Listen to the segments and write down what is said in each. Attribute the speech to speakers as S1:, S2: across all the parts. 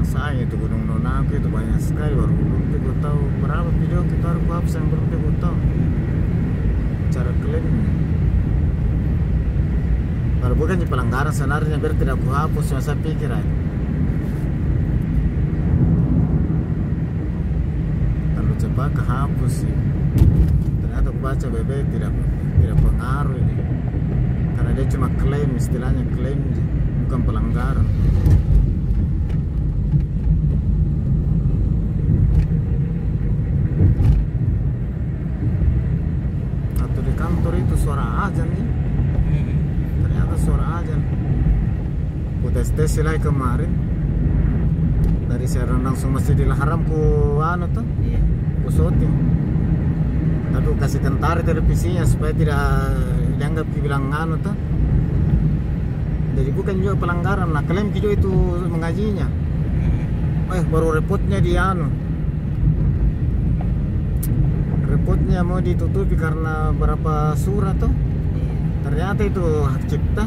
S1: Saya itu Gunung Nonago itu banyak sekali, baru belum gue tahu berapa video kita harus hapus yang belum gue tahu cara klaimnya. Kalau bukan di pelanggaran sebenarnya biar tidak aku hapus, saya pikir aja. Kalau coba kehapus sih, ternyata aku baca BB tidak pengaruh ini, karena dia cuma klaim, istilahnya klaim, bukan pelanggaran. Atau di kantor itu suara azan nih, ternyata suara azan. Ku tes lagi kemarin dari Serang langsung Masjidil Haram ku anu tuh, ku syuting. Tapi kasih kentar televisinya supaya tidak dianggap bilang anu tuh. Jadi bukan juga pelanggaran. Nah klaim juga itu mengajinya. Baru repotnya di anu. Repotnya mau ditutupi karena berapa surat tuh. Ternyata itu hak cipta.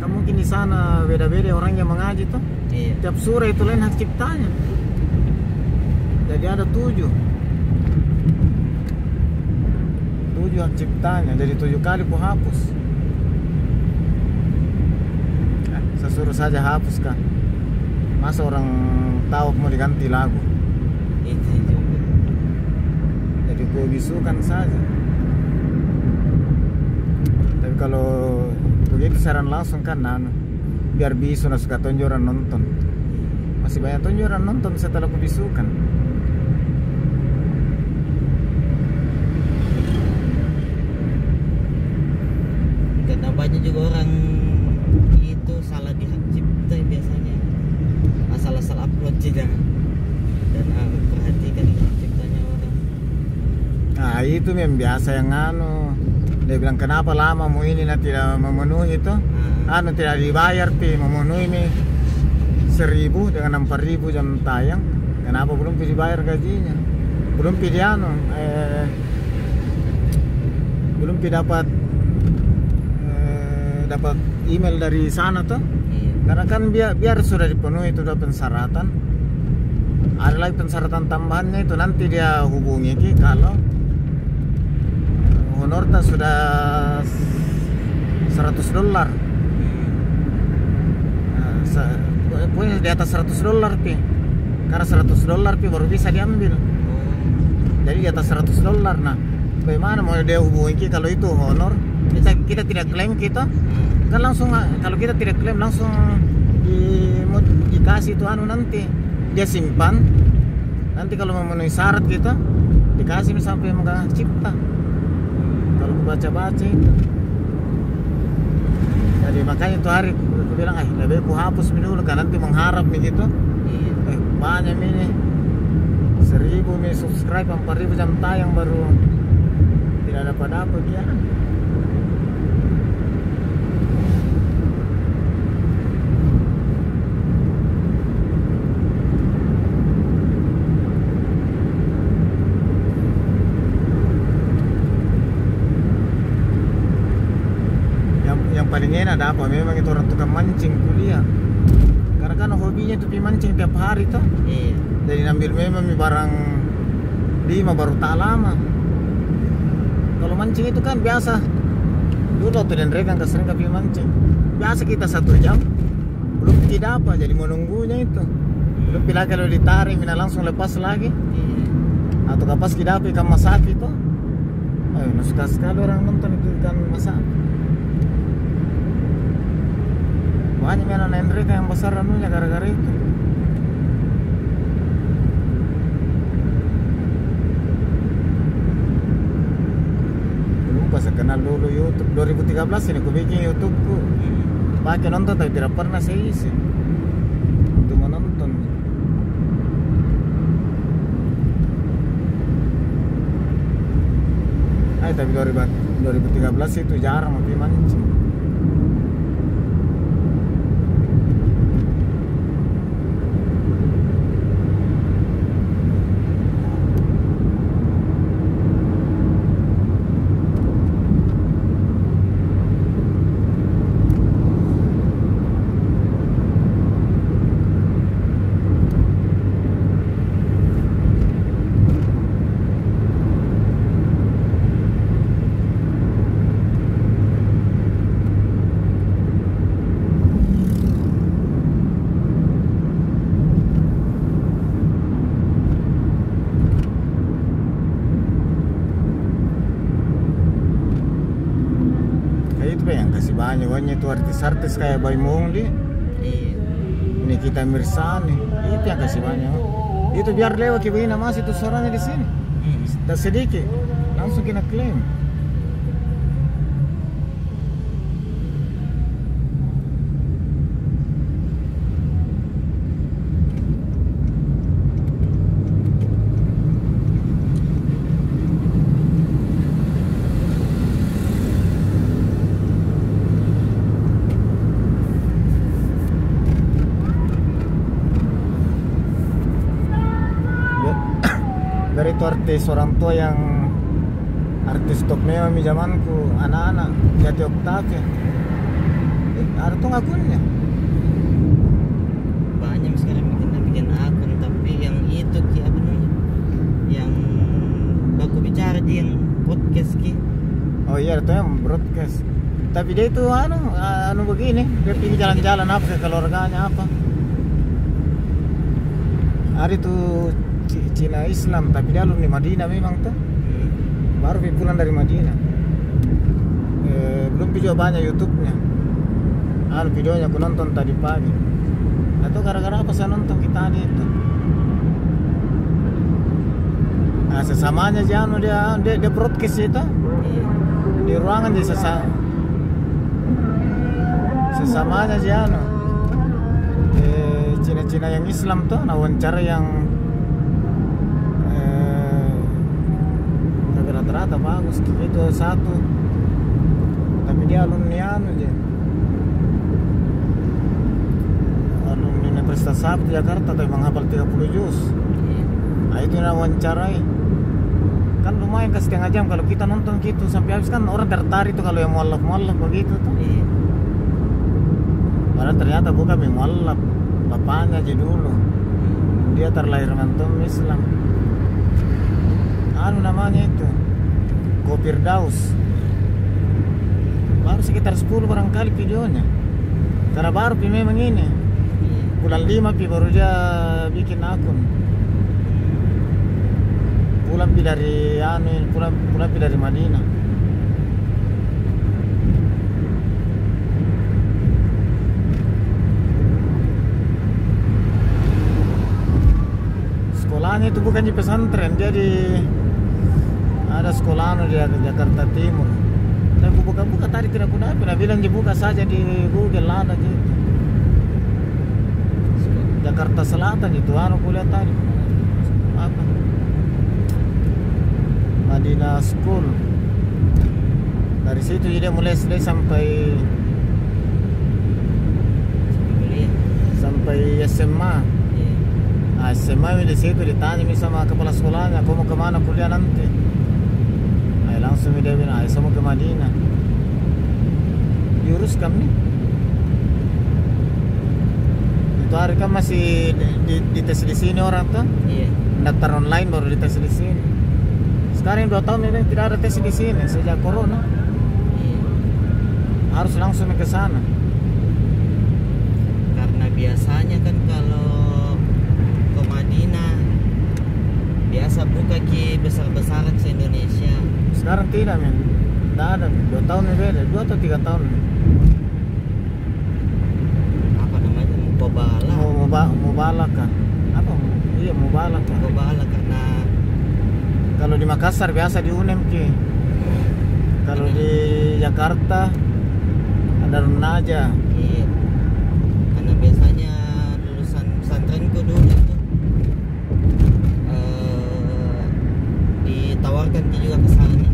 S1: Kan mungkin di sana beda-beda orang yang mengaji tuh. Tiap surah itu lain hak ciptanya. Jadi ada 7 hak ciptanya. Jadi 7 kali ku hapus. Saya suruh saja hapus kan. Masa orang tahu mau diganti lagu.
S2: Itu juga.
S1: Jadi ku bisukan saja. Tapi kalau begitu saran langsung kan biar bisu suka tonjoran nonton. Masih banyak tonjoran nonton setelah ku bisukan.
S2: Karena banyak juga orang itu salah di hak cipta biasanya, asal-asal upload tidak dan perhatikan hak ciptanya orang.
S1: Nah itu yang biasa yang dia bilang kenapa lama mau ini tidak memenuhi itu, tidak dibayar memenuhi nih 1.000 dengan 4.000 jam tayang, kenapa belum dibayar gajinya, belum belum dapat email dari sana tuh. Karena kan biar sudah dipenuhi itu udah persyaratan, ada lagi persyaratan tambahannya itu nanti dia hubungi kalau honornya sudah $100. Pokoknya di atas $100 karena $100 baru bisa diambil. Jadi di atas $100. Nah bagaimana mau dia hubungi kalau itu honor, kita tidak klaim kita kan langsung. Kalau kita tidak klaim langsung dikasih itu nanti dia simpan, nanti kalau memenuhi syarat kita dikasih sampai megang cipta. Kalau baca-baca itu, jadi makanya itu hari aku bilang lebih aku hapus dulu kan nanti mengharap begitu. Banyak ini 1.000 subscribe, 4.000 jam tayang baru tidak dapat ya. Yang paling enak ada apa? Memang itu orang tukang mancing kuliah. Karena kan hobinya itu mancing tiap hari tuh. Jadi ambil memang barang 5 baru tak lama. Kalau mancing itu kan biasa. Dulu waktu dan rekan sering kami mancing. Biasa kita 1 jam belum tidak apa, jadi menunggunya itu. Belum pilih kalau ditarik mina langsung lepas lagi. Atau kapas kita ikan masak itu. Suka sekali orang nonton itu ikan masak. Banyak mainan mereka yang besar anunya gara-gara itu. Lupa saya kenal dulu YouTube 2013 ini aku bikin YouTubeku. Pakai nonton tapi tidak pernah saya isi untuk menonton. Tapi 2013 itu jarang lebih mancing. banyak itu artis-artis kayak Bayi Mongli,
S2: Iya.
S1: Nikita Mirzani, itu yang kasih banyak. Itu biar lewat ke begini masih itu suaranya di sini. Tak sedikit, langsung kena klaim. Dari itu artis orang tua yang artis top mewah di zamanku, anak-anak Jati Octavia. Ada tuh akunnya.
S2: Banyak sekarang bikin akun, tapi yang itu ki apa namanya? Yang baku bicara di yang podcast ki.
S1: Oh iya, itu yang broadcast. Tapi dia itu anu begini, dia pergi jalan-jalan apa ke keluarganya apa. Hari itu Cina Islam, tapi dia alumni Madinah memang tuh. Baru pulang dari Madinah. Belum video banyak YouTube-nya. Videonya aku nonton tadi pagi. Atau gara-gara apa saya nonton kita tadi itu? Nah, sesamanya jangan dia broadcast itu. Di ruangan dia sesamanya jangan. Cina-Cina yang Islam tuh, nah wawancara yang rata-rata bagus itu satu, tapi dia alumni aja, alumni Universitas Sabtu Jakarta, tapi menghafal 30 juz. Nah itu yang wawancarai kan lumayan ke setengah jam. Kalau kita nonton gitu sampai habis kan orang tertarik tuh kalau yang mualaf begitu tuh. Padahal ternyata bukan mualaf, bapaknya aja dulu dia terlahir mantum Islam. Namanya itu Kopirdaus. Baru sekitar 10 barangkali videonya. Karena baru memang ini. Bulan 5 baru dia bikin akun. Pulang dari Madinah. Sekolahnya itu bukan di pesantren, jadi ada sekolah di Jakarta Timur. Dan aku buka-buka tadi tidak aku dapat. Nah, bilang dibuka saja di Google ada gitu. Jakarta Selatan itu aku lihat tadi. Apa? Madinah School. Dari situ dia mulai sampai SMA. Nah, SMA di situ ditanya sama kepala sekolahnya, "Kamu mau kemana kuliah nanti?" Langsung dia bilang, "Saya mau ke Madinah." Diurus kami. Itu hari kan masih dites di sini orang tuh. Iya. Daftar online baru dites di sini. Sekarang 2 tahun ini tidak ada tes di sini sejak corona. Iya. Harus langsung ke sana.
S2: Karena biasanya kan kalau ke Madinah biasa buka ki besar-besaran se-Indonesia.
S1: Sekarang tidak, men. Tidak ada, 2 tahun beda, 2 atau 3 tahun.
S2: Apa namanya?
S1: Mubalak kan? Apa? Iya, Mubalak kan?
S2: Mubalak karena
S1: kalau di Makassar biasa di UNEM ki. Kalau di Jakarta ada Runaja.
S2: Iya. Karena biasanya lulusan pesantrenku dulu itu ditawarkan juga ke sana.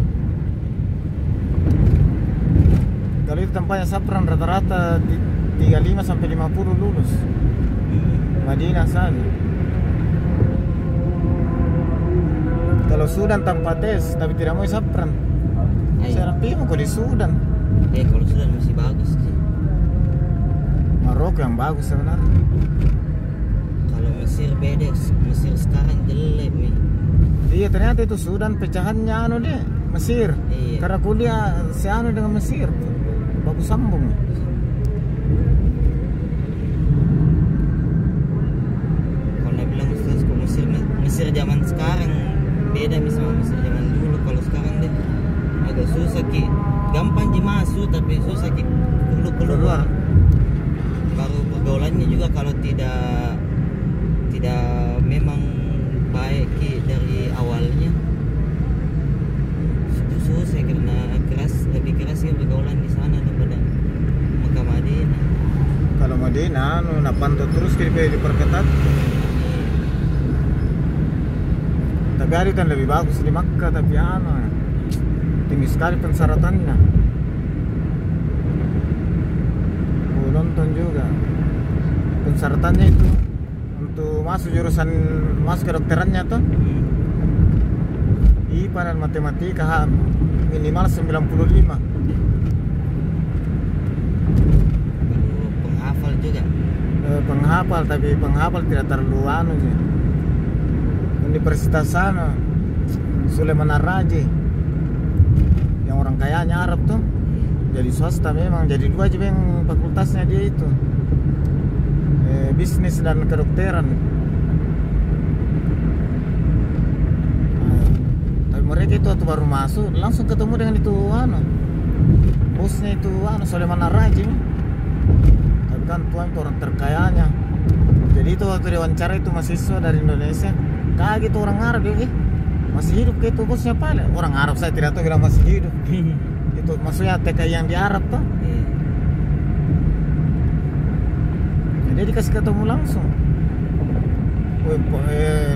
S1: Kalau itu tempatnya Sapran rata-rata 35 sampai 50 lulus. Madinah saja. Kalau Sudan tanpa tes, tapi tidak mau Sapran. Saya rapimu kok di Sudan.
S2: Kalau Sudan masih bagus sih.
S1: Maroko yang bagus sebenarnya.
S2: Kalau Mesir beda, Mesir sekarang jelek nih.
S1: Iya, ternyata itu Sudan pecahannya deh, Mesir.
S2: Iya.
S1: Karena kuliah dengan Mesir. Bagus sambung.
S2: Kalau bilang Mesir zaman sekarang beda sama Mesir zaman dulu. Kalau sekarang deh agak susah ki. Gampang masuk tapi susah ki dulu kedokterannya juga kalau tidak memang baik dari awalnya susah karena lebih keras ya pergaulan di sana daripada Mekah Madinah.
S1: Kalau Madinah nak pantau terus diperketat. Tapi ada kan lebih bagus di Makkah, tapi tinggi sekali pensyaratannya. Nonton juga pensyaratannya itu untuk masuk kedokterannya tuh IPA dan matematika minimal 95.
S2: Penghafal juga.
S1: Penghafal, tapi penghafal tidak terlalu sih. Universitas sana Sulaiman Ar-Raji yang orang kayanya Arab tuh, jadi swasta memang, jadi dua aja yang fakultasnya dia itu, bisnis dan kedokteran. Tapi mereka itu waktu baru masuk langsung ketemu dengan itu bosnya itu Sulaiman Ar-Raji. Tapi kan tuan itu orang terkayanya. Jadi itu waktu diwawancara itu mahasiswa dari Indonesia, kaget orang Arab ya, masih hidup kayak itu bosnya paling. Orang Arab saya tidak tahu bilang masih hidup. Itu maksudnya TKI yang di Arab tuh. Jadi dikasih ketemu langsung.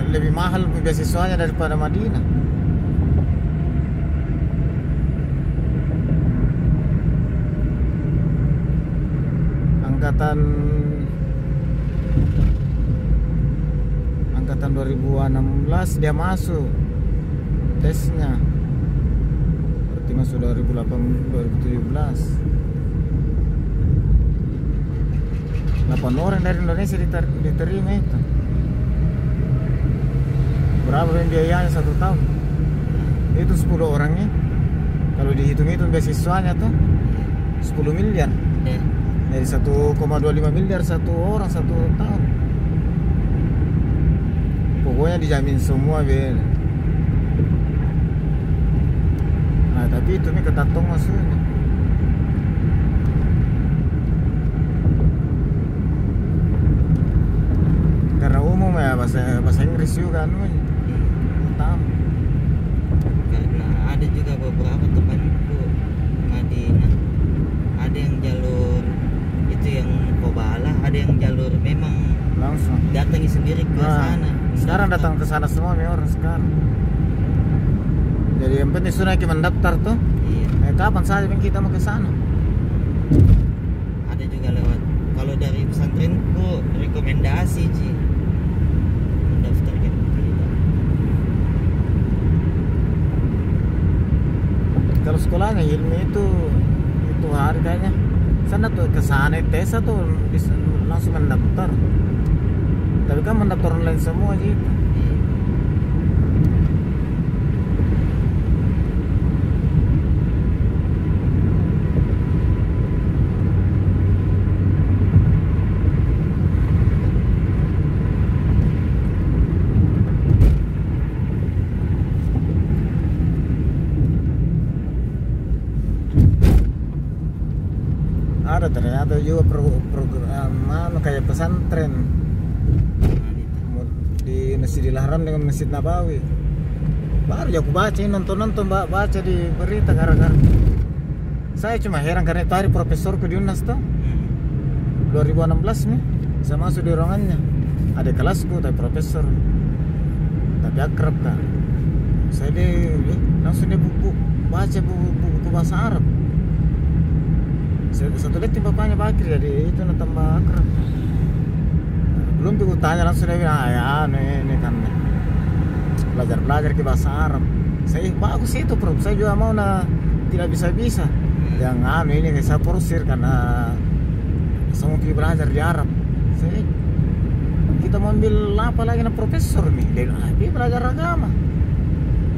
S1: Lebih mahal beasiswanya daripada Madinah. Angkatan 2016 dia masuk tesnya. Berarti masuk 2017. 8 orang dari Indonesia diterima itu. Berapa yang biayanya 1 tahun? Itu 10 orangnya. Kalau dihitung-hitung beasiswanya tuh 10 miliar. Dari 1,25 miliar 1 orang 1 tahun. Pokoknya dijamin semua bel. Nah tapi itu nih ketatong maksudnya. Karena umum ya bahasa Inggris juga
S2: karena ada juga beberapa temanku Madinah, ada yang jalur itu yang Kobalah, ada yang jalur memang
S1: langsung
S2: datangi sendiri ke sana.
S1: Sekarang datang ke sana semua orang sekarang. Jadi yang penting sudah kita mendaftar tuh.
S2: Iya.
S1: Kapan saja kita mau ke sana.
S2: Ada juga lewat. Kalau dari pesantrenku rekomendasi Ci. Mendaftar kita.
S1: Kalau sekolahnya ilmu itu harganya sana tuh ke sana tes atau bisa langsung mendaftar. Tapi kan mendaftar online semua gitu. Ada ternyata juga program kayak pesantren di Masjidil Haram dengan Masjid Nabawi. Baru aku baca, nonton baca di berita gara-gara. Saya cuma heran karena itu hari profesorku di UNAS tuh 2016 nih, saya masuk di ruangannya. Ada kelasku tapi profesor, tapi akrab kan. Saya langsung dia baca buku bahasa Arab. Satu lihat bapaknya Bakri, jadi itu tambah akrab. Belum tuh tanya langsung dia bilang, ya ini kan belajar ke bahasa Arab. Saya bagus itu Prof, saya juga mau tidak bisa. Yang ini saya porsir karena saya mau pergi belajar di Arab. Kita mau ambil apa lagi profesor nih, dia bilang, belajar agama.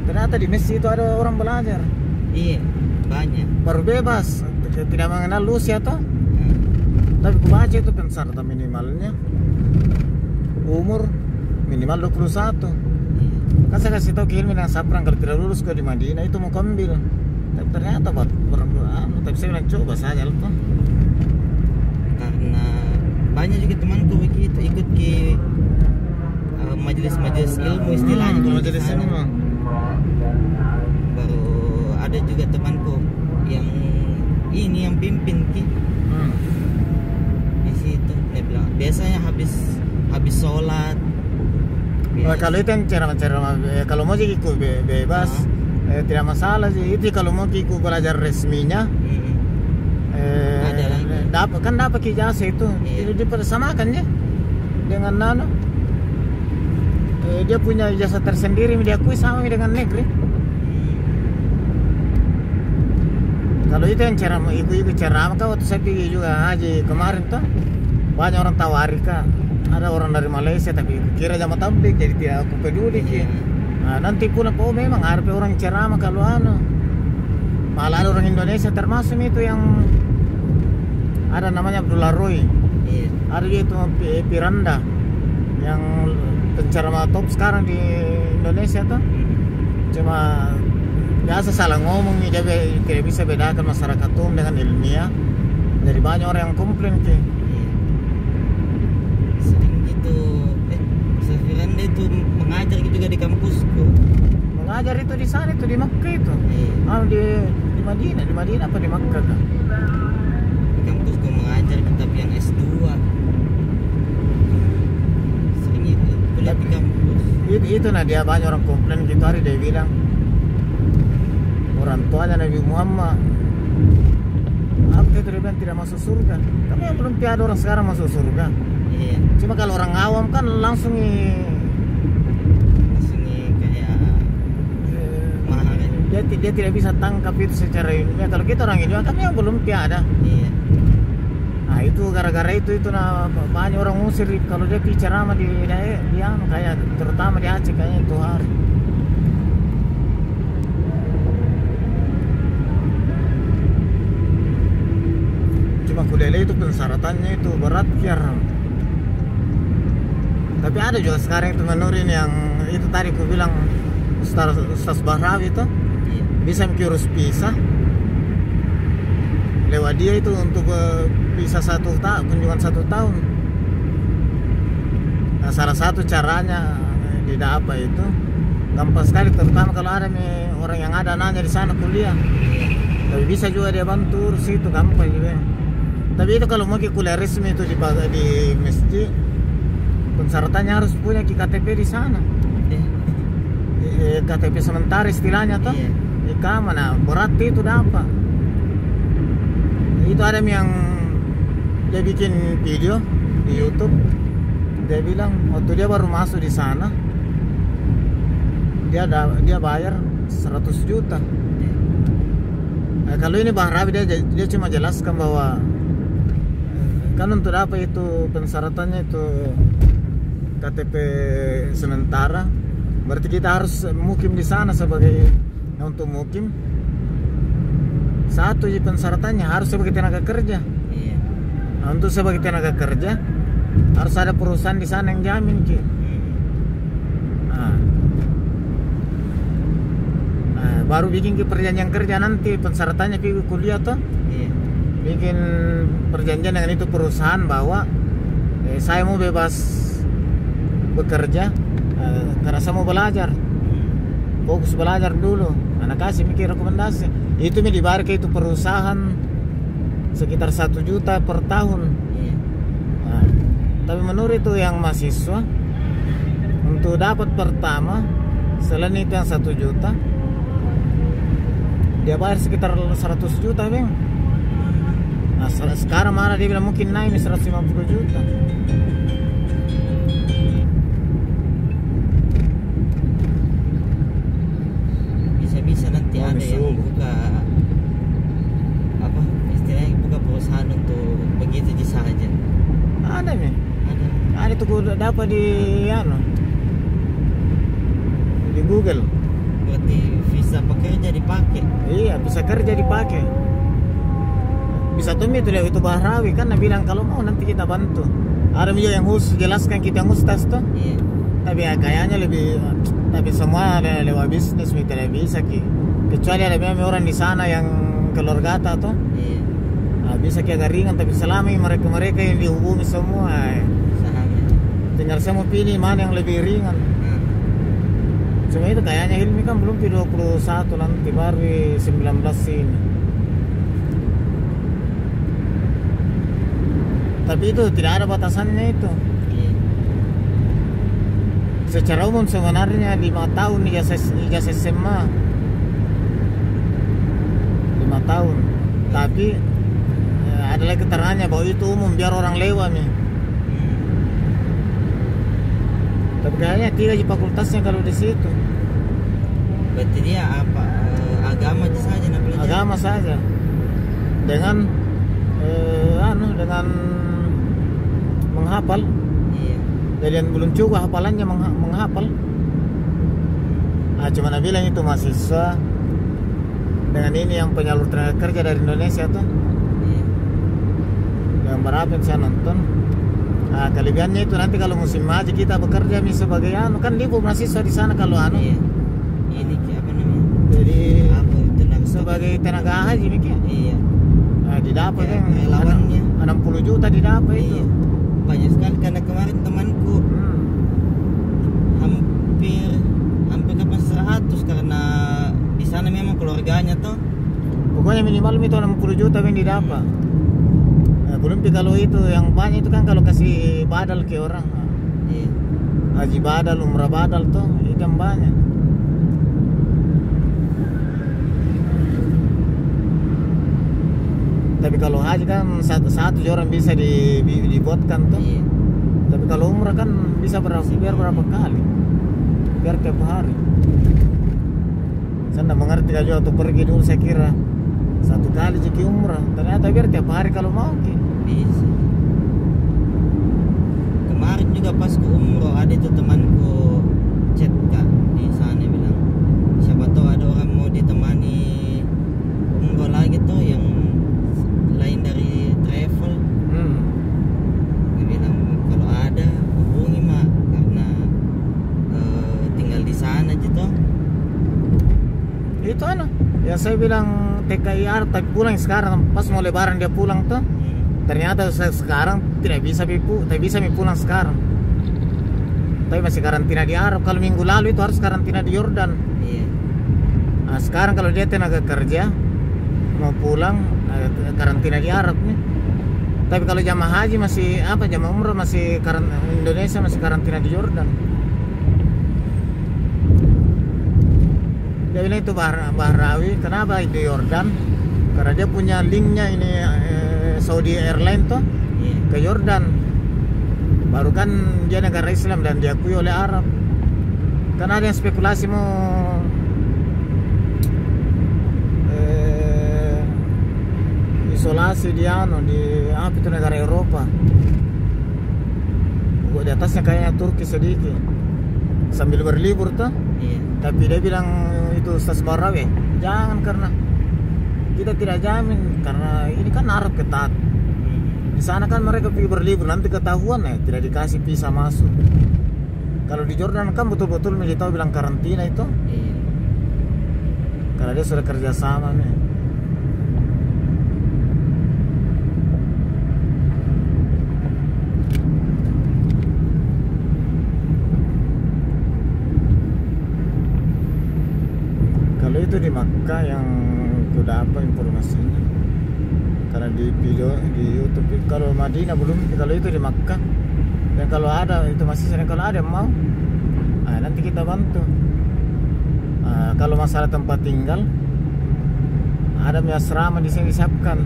S1: Ternyata di Messi itu ada orang belajar.
S2: Iya, banyak.
S1: Baru bebas, tidak mengenal usia toh. Tapi aku baca itu pensyaratan minimalnya umur minimal 21. Kan saya kasih tahu ke Hilmi yang Saprang kalau tidak lulus ke di Madinah itu mau ambil. Tapi ternyata tapi saya bilang coba saja tuh.
S2: Karena banyak juga temanku begitu ikut ke majelis-majelis ilmu istilahnya kalau di
S1: majelis
S2: sana.
S1: ilmu.
S2: Baru ada juga temanku yang ini yang pimpin ki di situ. Dia bilang biasanya habis sholat.
S1: Kalau itu yang ceramah-ceramah, kalau mau jadi ikut bebas, tidak masalah sih. Itu kalau mau ikut belajar resminya,
S2: ada lagi.
S1: dapat ijazah itu, dipersamakan ya dengan nano. Dia punya ijazah tersendiri, diakui sama dengan negeri. Kalau itu yang ceramah, ikut ceramah, waktu saya pergi juga haji kemarin tuh, banyak orang tawari kak. Ada orang dari Malaysia tapi kira jamaah tabligh jadi tidak aku peduli ki. Nah, nanti pun memang ada orang ceramah kalau malah ada orang Indonesia termasuk itu yang ada namanya Abdullah Roy. Ada itu Piranda yang penceramah top sekarang di Indonesia tuh. Cuma biasa salah ngomong dia tidak bisa bedakan masyarakat umum dengan ilmiah. Jadi banyak orang yang komplain ki. Firanda itu mengajar juga di kampusku. Mengajar itu di sana itu di Makkah itu. Di Madinah apa di Makkah kan?
S2: Di kampusku mengajar tapi yang S2. Sering itu kuliah di kampus.
S1: Itu nah dia banyak orang komplain gitu hari dia bilang orang tuanya Nabi Muhammad apa itu dia bilang tidak masuk surga. Tapi yang belum ada orang sekarang masuk surga. Cuma kalau orang awam kan langsung
S2: kayak mahal.
S1: Dia tidak bisa tangkap itu secara ilmiah. Kalau kita orang ilmiah kami yang belum ada. Nah itu gara-gara itu nah banyak orang ngusir kalau dia bicara di kayak terutama di Aceh kayaknya itu hari. Cuma kuliah itu pensyaratannya itu berat ya. Tapi ada juga sekarang itu menurin yang itu tadi aku bilang Ustaz Bahrawi itu bisa mengurus visa lewat dia itu untuk visa kunjungan 1 tahun. Nah, salah satu caranya didapat itu gampang sekali, terutama kalau ada orang yang ada nanya di sana kuliah. Tapi bisa juga dia bantu urus itu gampang juga. Tapi itu kalau mau kuliah resmi itu di masjid pensyaratannya harus punya KTP di sana. KTP sementara istilahnya tuh. Mana berat itu dapat. Itu ada yang dia bikin video di YouTube. Dia bilang waktu dia baru masuk di sana dia bayar 100 juta. Nah, kalau ini Bang Rabi dia cuma jelaskan bahwa kan untuk apa itu pensyaratannya itu KTP sementara, berarti kita harus mukim di sana sebagai untuk mukim. Satu pensyaratannya harus sebagai tenaga kerja. Nah, untuk sebagai tenaga kerja harus ada perusahaan di sana yang jamin ki. Baru bikin perjanjian kerja nanti pensyaratannya pergi kuliah tuh. Bikin perjanjian dengan itu perusahaan bahwa saya mau bebas bekerja karena saya mau belajar, fokus belajar dulu. Anak kasih mikir rekomendasi itu dibayar ke itu perusahaan sekitar 1 juta per tahun. Tapi menurut itu yang mahasiswa untuk dapat pertama selain itu yang 1 juta dia bayar sekitar 100 juta bang. Nah sekarang mana dia bilang mungkin naik 150 juta.
S2: Bisa nanti ada yang buka apa istilahnya buka perusahaan untuk begitu saja.
S1: Ada nih. Ada tuh gue dapat di Google.
S2: Berarti visa pekerja dipakai.
S1: Iya bisa kerja dipakai. Bisa tuh itu Bahrawi kan bilang kalau mau nanti kita bantu. Ada juga yang khusus jelaskan kita yang ustaz tuh. Tapi ya, kayaknya tapi semua lewat bisnis tidak bisa ki. Kecuali ada memang orang di sana yang keluarga tuh. Bisa kayak agak ringan, tapi selama mereka yang dihubungi semua
S2: Sama.
S1: tinggal saya mau pilih mana yang lebih ringan. Cuma itu kayaknya Hilmi kan belum 21 nanti baru 19 sini. Tapi itu tidak ada batasannya itu.
S2: Iya.
S1: Secara umum sebenarnya 5 tahun ijazah SMA 5 tahun. Tapi ada lagi keterangannya bahwa itu umum biar orang lewat nih. Tapi kayaknya tidak di fakultasnya kalau di situ.
S2: Berarti dia apa agama aja saja nak belajar?
S1: Agama saja. Dengan dengan menghafal.
S2: Iya.
S1: Jadi yang belum juga hafalannya menghafal. Cuma nak bilang itu mahasiswa dengan ini yang penyalur tenaga kerja dari Indonesia tuh.
S2: Iya.
S1: Yang berapa yang saya nonton. Kelebihannya itu nanti kalau musim haji kita bekerja sebagai kan libur mahasiswa di sana kalau
S2: Iya. Ini apa namanya?
S1: Jadi
S2: Apa itu
S1: sebagai tenaga haji mikir.
S2: Iya.
S1: Didapat
S2: Ya,
S1: kan
S2: relawannya.
S1: 60 juta didapat itu.
S2: Iya. Banyak sekali karena kemarin temanku hampir kapan 100 karena di sana memang keluarganya toh.
S1: Pokoknya minimal itu 60 juta yang didapat. Belum kalau itu yang banyak itu kan kalau kasih badal ke orang.
S2: Iya.
S1: Haji badal, umrah badal tuh itu yang banyak. Tapi kalau haji kan satu orang bisa dibuatkan tuh.
S2: Iya.
S1: Tapi kalau umrah kan bisa biar berapa kali, biar tiap hari. Saya tidak mengerti kalau waktu pergi dulu saya kira 1 kali jadi umrah, ternyata biar tiap hari kalau mau ki.
S2: Bisa. Kemarin juga pas ke umroh ada itu temanku chat kak di sana bilang siapa tahu ada orang mau ditemani umroh lagi tuh yang lain dari travel. Dia bilang kalau ada hubungi mak karena tinggal di sana gitu.
S1: Itu ya saya bilang TKIR tapi pulang sekarang pas mau lebaran dia pulang tuh. Ternyata sekarang tidak bisa pulang sekarang. Tapi masih karantina di Arab. Kalau minggu lalu itu harus karantina di Yordan.
S2: Iya.
S1: Nah, sekarang kalau dia tenaga kerja mau pulang karantina di Arab nih. Tapi kalau jamaah haji masih jamaah umrah masih Indonesia masih karantina di Yordan. Dia bilang itu Bahrawi, kenapa di Yordan? Karena dia punya linknya ini Saudi Airlines tuh ke Yordan. Baru kan dia negara Islam dan diakui oleh Arab. Karena ada yang spekulasi mau isolasi di itu negara Eropa. Di atasnya kayaknya Turki sedikit sambil berlibur tuh.
S2: Iya.
S1: Tapi dia bilang itu Ustaz Bahrawi, jangan karena kita tidak jamin karena ini kan Arab ketat. Di sana kan mereka pergi berlibur nanti ketahuan tidak dikasih visa masuk. Kalau di Jordan kan betul-betul militer bilang karantina itu.
S2: Iya.
S1: Karena dia sudah kerja sama nih. Kalau itu di Makkah yang sudah apa informasinya? Karena di video di YouTube. Kalau Madinah belum. Kalau itu di Makkah. Dan kalau ada itu masih sering kalau ada yang mau, nanti kita bantu. Kalau masalah tempat tinggal, ada asrama di sini disiapkan.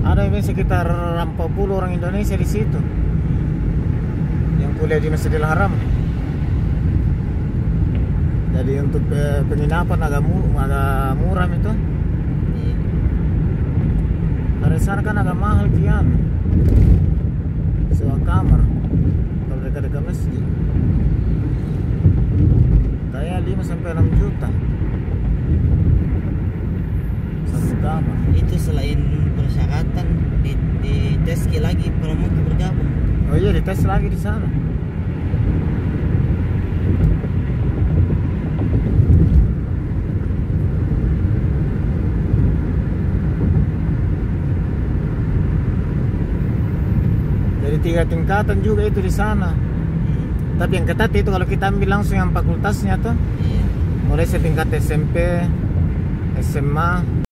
S1: Ada sekitar 40 orang Indonesia di situ yang kuliah di Masjidil Haram. Jadi untuk penginapan agak murah itu. Dari sana kan agak mahal kian. Sewa kamar kalau dekat-dekat masjid. Kayak 5-6 juta satu kamar.
S2: Itu selain persyaratan di tes lagi kalau mau bergabung.
S1: Oh iya, dites lagi di sana. Jadi 3 tingkatan juga itu di sana. Tapi yang ketat itu kalau kita ambil langsung yang fakultasnya tuh.
S2: Iya.
S1: Mulai setingkat SMP, SMA.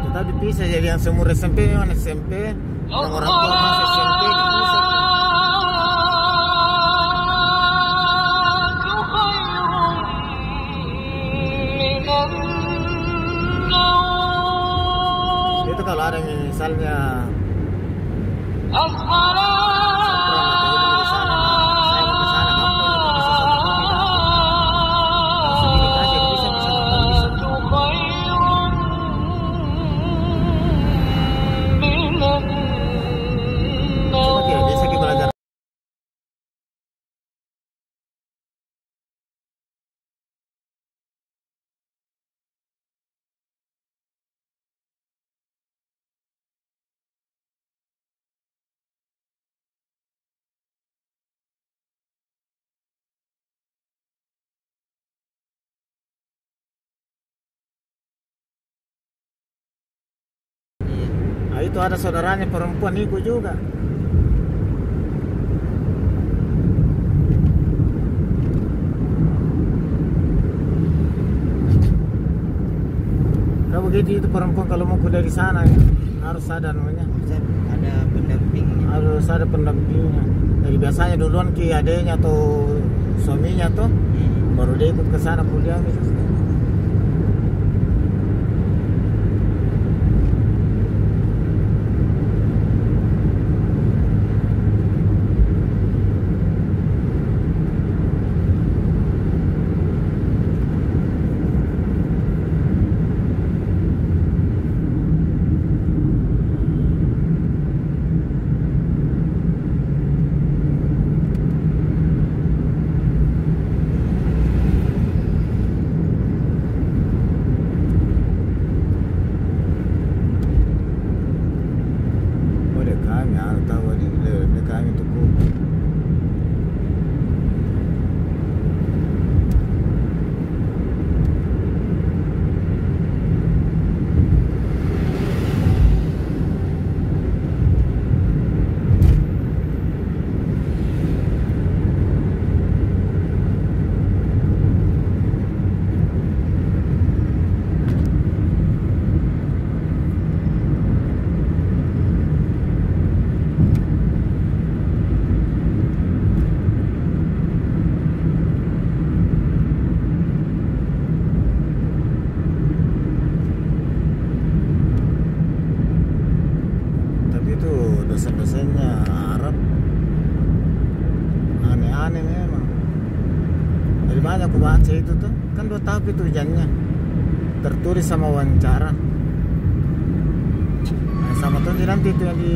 S1: Tetap dipisah, jadi yang semua SMP memang SMP, yang orang tua masih SMP dipisah. Itu kalau ada misalnya itu ada saudaranya perempuan ikut juga. Kalau begitu itu perempuan kalau mau kuliah di sana ya, harus ada namanya.
S2: Ada pendampingnya.
S1: Harus ada pendampingnya. Jadi biasanya duluan ki adenya atau suaminya tuh, baru dia ikut ke sana kuliah gitu. banyak aku baca itu tuh kan 2 tahap itu ujiannya, tertulis sama wawancara. Nah, sama tuh nanti itu yang di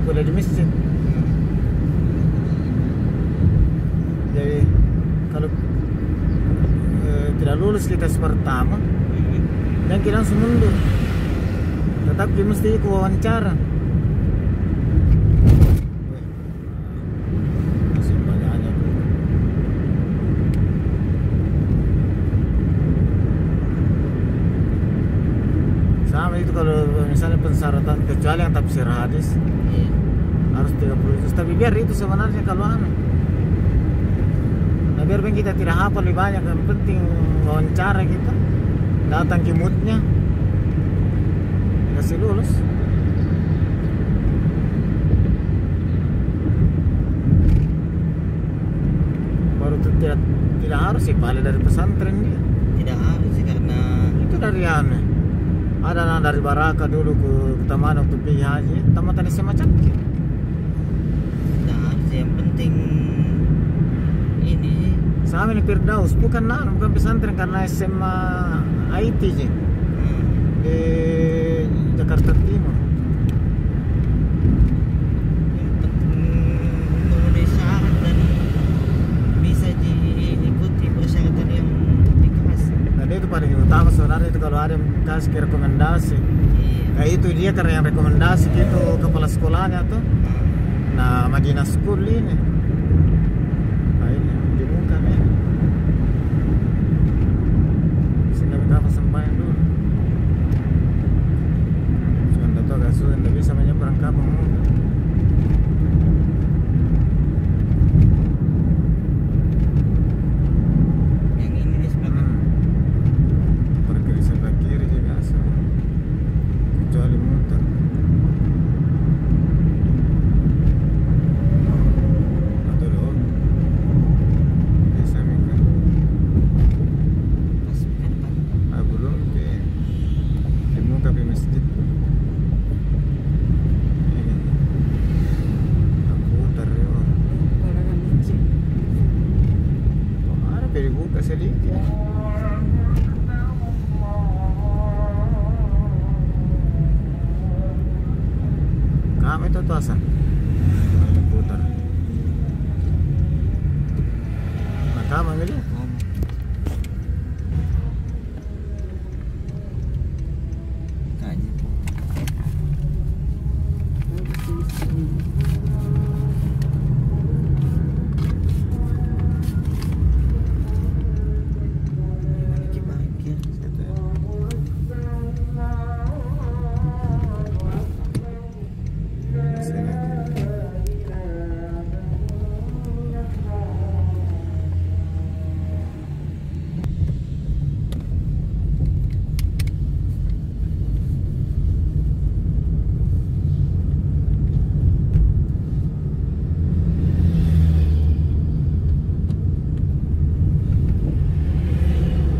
S1: kuliah di masjid. Jadi kalau tidak lulus di tes pertama dan kita langsung mundur, tetapi mesti ikut wawancara. Masih banyaknya. Sama itu kalau misalnya pensyaratan, kecuali yang tafsir hadis harus 30 juz, tapi biar itu sebenarnya kalau nah biar kita tidak hafal lebih banyak, yang penting wawancara kita datang ke moodnya kasih lulus. Baru itu tidak harus sih paling dari pesantren dia,
S2: Tidak harus sih, karena
S1: itu dari aneh. Ada anak dari Baraka dulu ke Taman waktu pergi haji, tamatan SMA Cangkir.
S2: tidak harus, yang penting ini
S1: Sama ini Firdaus, bukan pesantren, karena SMA IT sih di Jakarta Timur.
S2: yang penting memenuhi syarat dan bisa diikuti persyaratan yang dikasih.
S1: Dan itu paling utama sebenarnya, itu kalau ada yang kasih rekomendasi. Nah itu dia karena yang rekomendasi itu kepala sekolahnya tuh. Nah Madinah School ini. Nah ini di muka nih. Sehingga kita sembahyang dulu. Sudah tahu gak sudah tidak bisa menyeberang kapal muda.
S2: Yang ini di sebelah
S1: Pergi di sebelah kiri dia biasa. Kecuali muter. Atau loh. Biasa mereka.
S2: pas ke depan.
S1: Belum di muka di masjid. Ini. Aku putar ya. Ada pilih buka sedikit. Kami itu tuh asal. Ini putar. Nah kamu ini.
S2: Kaji. Gimana kita parkir?
S1: Sini.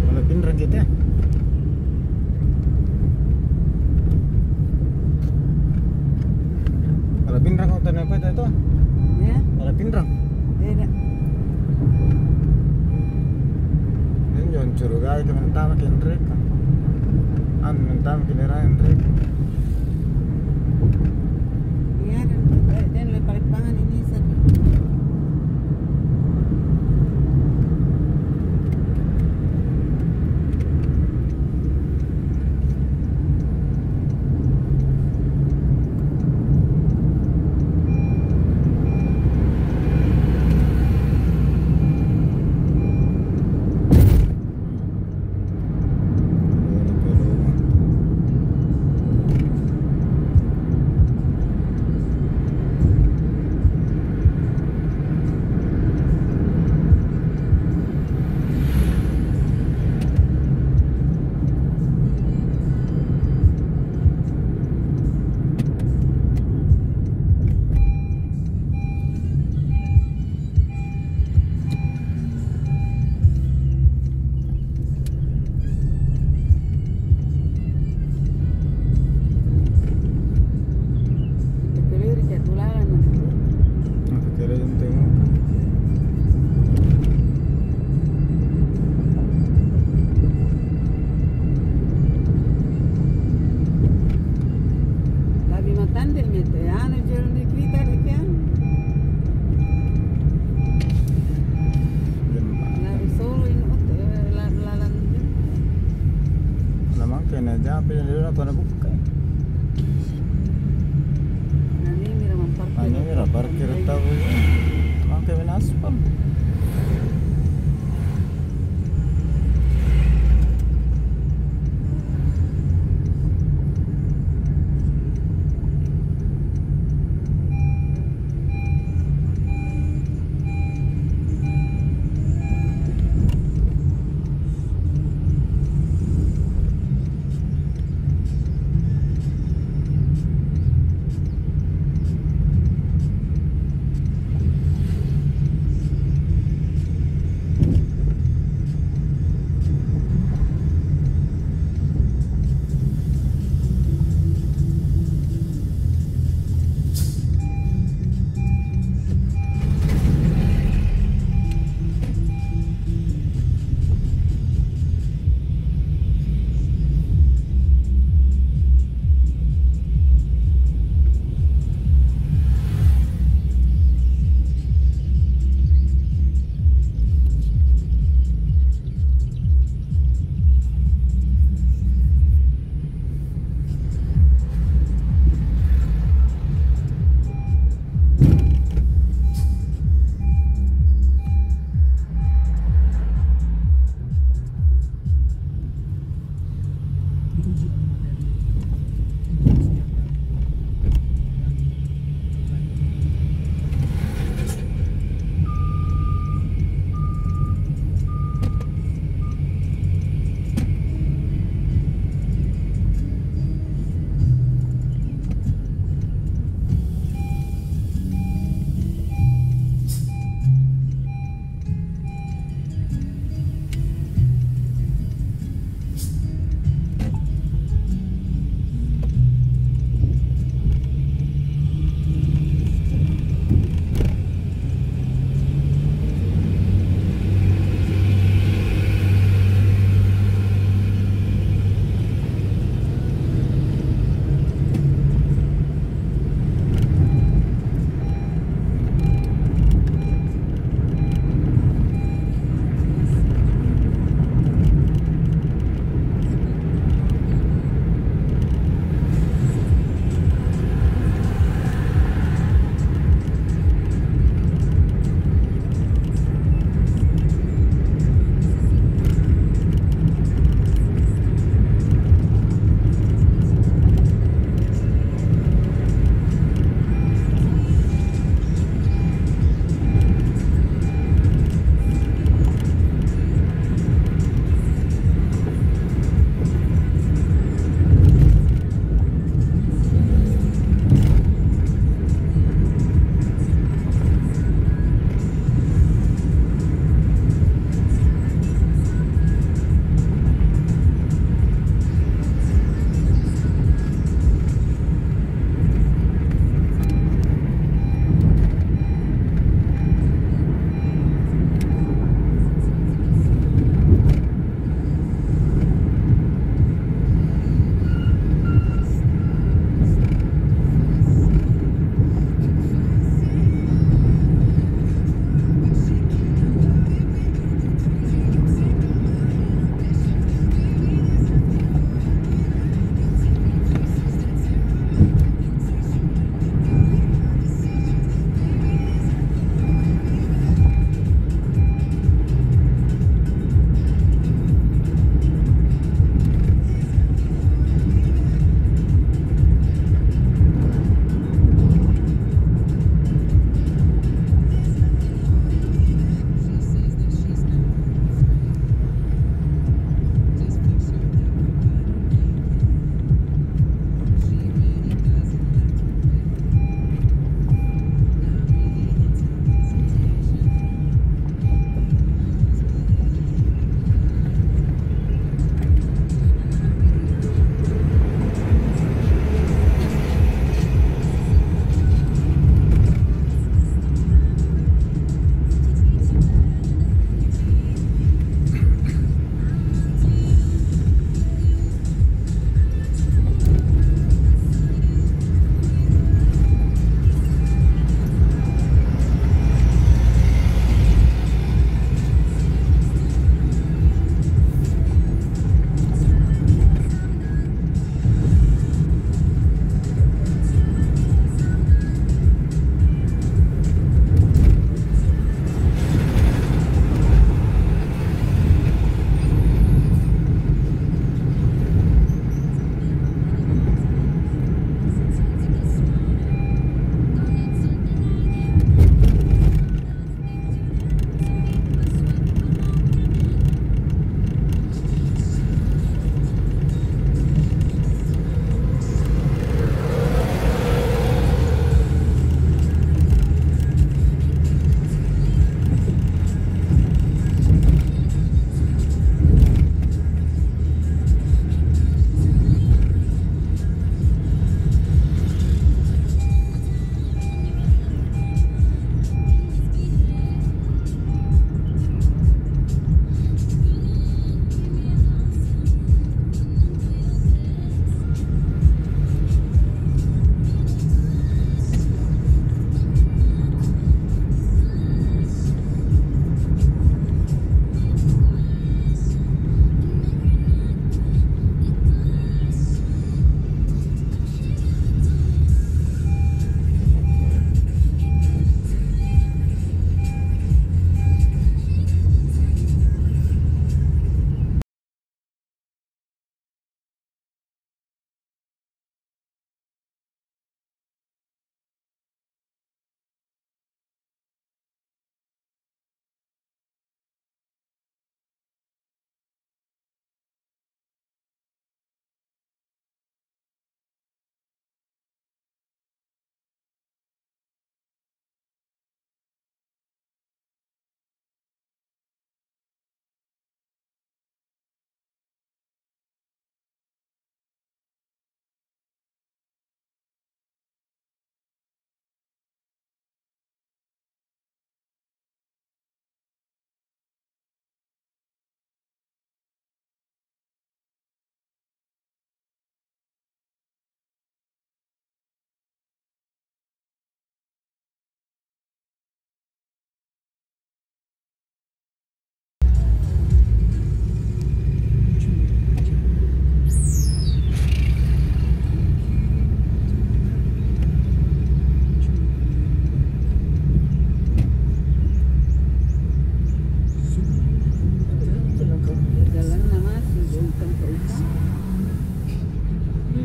S1: Kalau pinrang kita. Kalau pinrang kau tanya apa itu?
S3: Ya,
S1: Kalau pinrang.
S3: beda.
S1: Ini jangan curigai ke mentama ke mereka. Mentama ke mereka.
S3: Iya, dan lepas pangan ini satu.
S1: apa yang dulu atau buka.
S3: Nah, ini miraman parkir.
S1: Ini mira parkir tahu. Makai men aspal.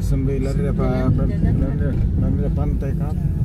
S1: Sembilan apa? Pantai Kap.